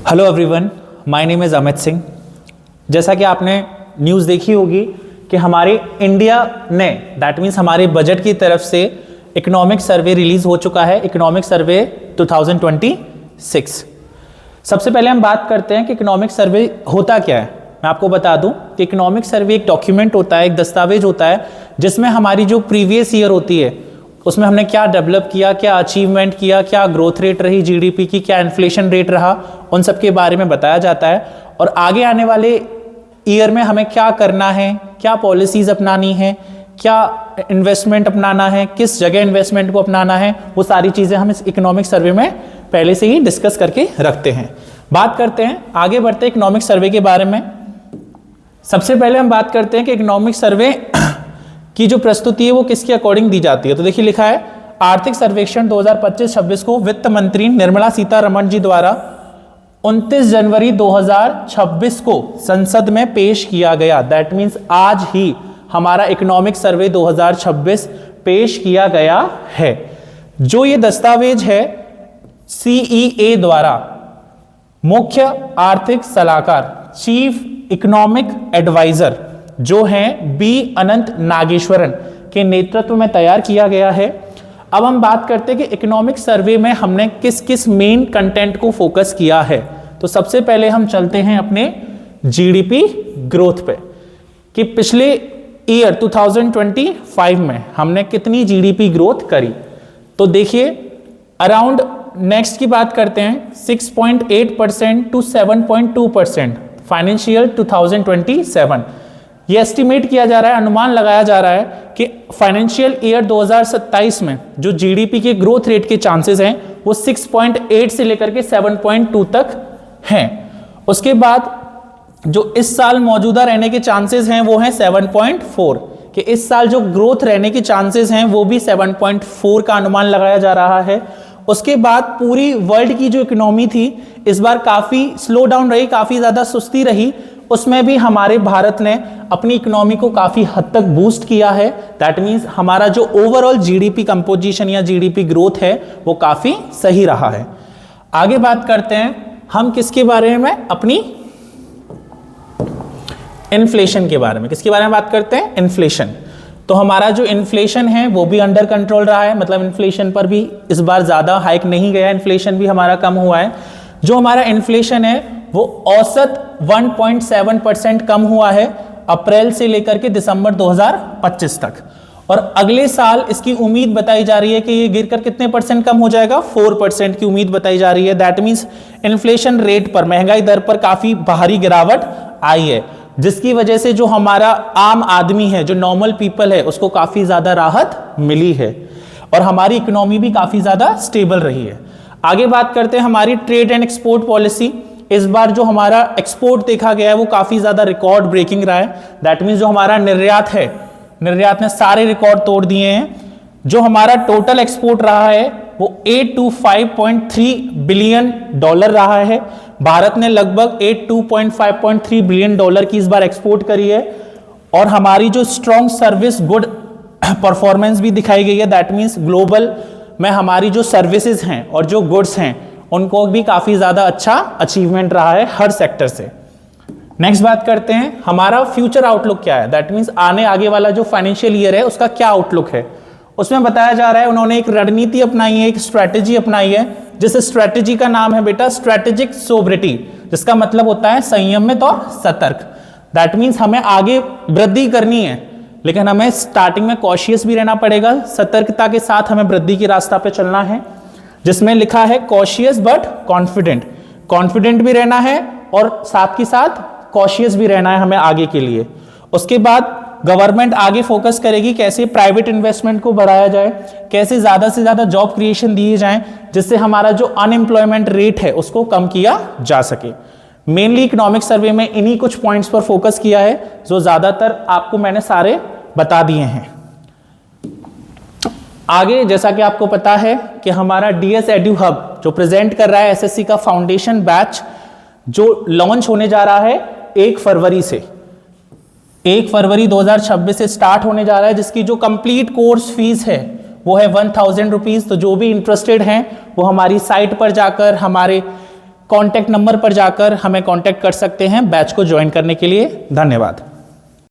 Hello everyone, my name is Amit Singh. जैसा कि आपने न्यूज़ देखी होगी कि हमारे इंडिया ने दैट मीन्स हमारे बजट की तरफ से इकोनॉमिक सर्वे रिलीज़ हो चुका है, इकोनॉमिक सर्वे 2026। सबसे पहले हम बात करते हैं कि इकोनॉमिक सर्वे होता क्या है। मैं आपको बता दूं कि इकोनॉमिक सर्वे एक डॉक्यूमेंट होता है, एक दस्तावेज होता है जिसमें हमारी जो प्रीवियस ईयर होती है उसमें हमने क्या डेवलप किया, क्या अचीवमेंट किया, क्या ग्रोथ रेट रही जीडीपी की, क्या इन्फ्लेशन रेट रहा, उन सब के बारे में बताया जाता है। और आगे आने वाले ईयर में हमें क्या करना है, क्या पॉलिसीज अपनानी है, क्या इन्वेस्टमेंट अपनाना है, किस जगह इन्वेस्टमेंट को अपनाना है, वो सारी चीज़ें हम इस इकोनॉमिक सर्वे में पहले से ही डिस्कस करके रखते हैं। बात करते हैं, आगे बढ़ते हैं इकोनॉमिक सर्वे के बारे में। सबसे पहले हम बात करते हैं कि इकोनॉमिक सर्वे की जो प्रस्तुति है वो किसके अकॉर्डिंग दी जाती है। तो देखिए लिखा है, आर्थिक सर्वेक्षण 2025-26 को वित्त मंत्री निर्मला सीतारमण जी द्वारा 29 जनवरी 2026 को संसद में पेश किया गया। दैट मीन्स आज ही हमारा इकोनॉमिक सर्वे 2026 पेश किया गया है। जो ये दस्तावेज है सीईए द्वारा मुख्य आर्थिक सलाहकार चीफ इकोनॉमिक एडवाइजर जो हैं बी अनंत नागेश्वरन के नेतृत्व में तैयार किया गया है। अब हम बात करते हैं कि इकोनॉमिक सर्वे में हमने किस किस मेन कंटेंट को फोकस किया है। तो सबसे पहले हम चलते हैं अपने जीडीपी ग्रोथ पे कि पिछले ईयर 2025 में हमने कितनी जीडीपी ग्रोथ करी। तो देखिए अराउंड नेक्स्ट की बात करते हैं 6.8% टू 7.2% फाइनेंशियल 2027। ये एस्टिमेट किया जा रहा है, अनुमान लगाया जा रहा है कि फाइनेंशियल ईयर 2027 में जो जीडीपी के ग्रोथ रेट के चांसेस हैं वो 6.8 से लेकर के 7.2 तक हैं। उसके बाद जो इस साल मौजूदा रहने के चांसेस हैं वो हैं 7.4, कि इस साल जो ग्रोथ रहने के चांसेस हैं वो भी 7.4 का अनुमान लगाया जा रहा है। उसके बाद पूरी वर्ल्ड की जो इकोनॉमी थी इस बार काफ़ी स्लो डाउन रही, काफ़ी ज़्यादा सुस्ती रही, उसमें भी हमारे भारत ने अपनी इकोनॉमी को काफ़ी हद तक बूस्ट किया है। दैट मीन्स हमारा जो ओवरऑल जीडीपी कंपोजिशन या जीडीपी ग्रोथ है वो काफ़ी सही रहा है। आगे बात करते हैं हम किसके बारे में, अपनी इन्फ्लेशन के बारे में। किसके बारे में बात करते हैं, इन्फ्लेशन। तो हमारा जो इन्फ्लेशन है वो भी अंडर कंट्रोल रहा है, मतलब इन्फ्लेशन पर भी इस बार ज़्यादा हाइक नहीं गया, इन्फ्लेशन भी हमारा कम हुआ है। जो हमारा इन्फ्लेशन है वो औसत 1.7% कम हुआ है अप्रैल से लेकर के दिसंबर 2025 तक। और अगले साल इसकी उम्मीद बताई जा रही है कि ये गिरकर कितने परसेंट कम हो जाएगा, 4% की उम्मीद बताई जा रही है। दैट मीन्स इन्फ्लेशन रेट पर, महंगाई दर पर काफ़ी भारी गिरावट आई है, जिसकी वजह से जो हमारा आम आदमी है, जो नॉर्मल पीपल है, उसको काफ़ी ज़्यादा राहत मिली है और हमारी इकोनॉमी भी काफ़ी ज़्यादा स्टेबल रही है। आगे बात करते हैं हमारी ट्रेड एंड एक्सपोर्ट पॉलिसी। इस बार जो हमारा एक्सपोर्ट देखा गया है वो काफ़ी ज़्यादा रिकॉर्ड ब्रेकिंग रहा है। दैट मीन्स जो हमारा निर्यात है, निर्यात ने सारे रिकॉर्ड तोड़ दिए हैं। जो हमारा टोटल एक्सपोर्ट रहा है वो 825.3 बिलियन डॉलर रहा है। भारत ने लगभग 82.5.3 बिलियन डॉलर की इस बार एक्सपोर्ट करी है। और हमारी जो स्ट्रॉन्ग सर्विस गुड परफॉर्मेंस भी दिखाई गई है। दैट मीन्स ग्लोबल में हमारी जो सर्विसेज हैं और जो गुड्स हैं उनको भी काफ़ी ज़्यादा अच्छा अचीवमेंट रहा है हर सेक्टर से। नेक्स्ट बात करते हैं हमारा फ्यूचर आउटलुक क्या है। दैट मीन्स आगे वाला जो फाइनेंशियल ईयर है उसका क्या आउटलुक है। उसमें बताया जा रहा है उन्होंने एक रणनीति अपनाई है, एक स्ट्रैटेजी अपनाई है, जिस स्ट्रैटेजी का नाम है बेटा स्ट्रैटेजिक सोब्रिटी, जिसका मतलब होता है संयमित और सतर्क। दैट मीन्स हमें आगे वृद्धि करनी है लेकिन हमें स्टार्टिंग में कॉशियस भी रहना पड़ेगा, सतर्कता के साथ हमें वृद्धि के रास्ता पे चलना है, जिसमें लिखा है कॉशियस बट कॉन्फिडेंट। कॉन्फिडेंट भी रहना है और साथ के साथ कॉशियस भी रहना है हमें आगे के लिए। उसके बाद गवर्नमेंट आगे फोकस करेगी कैसे प्राइवेट इन्वेस्टमेंट को बढ़ाया जाए, कैसे ज़्यादा से ज़्यादा जॉब क्रिएशन दिए जाएं, जिससे हमारा जो अनएम्प्लॉयमेंट रेट है उसको कम किया जा सके। मेनली इकोनॉमिक सर्वे में इन्हीं कुछ पॉइंट्स पर फोकस किया है जो ज़्यादातर आपको मैंने सारे बता दिए हैं। आगे जैसा कि आपको पता है कि हमारा डीएस एडू हब जो प्रेजेंट कर रहा है एसएससी का फाउंडेशन बैच जो लॉन्च होने जा रहा है 1 फरवरी से, 1 फरवरी 2026 से स्टार्ट होने जा रहा है, जिसकी जो कंप्लीट कोर्स फीस है वो है 1000 रुपीज़। तो जो भी इंटरेस्टेड हैं वो हमारी साइट पर जाकर, हमारे कॉन्टैक्ट नंबर पर जाकर हमें कॉन्टैक्ट कर सकते हैं बैच को ज्वाइन करने के लिए। धन्यवाद।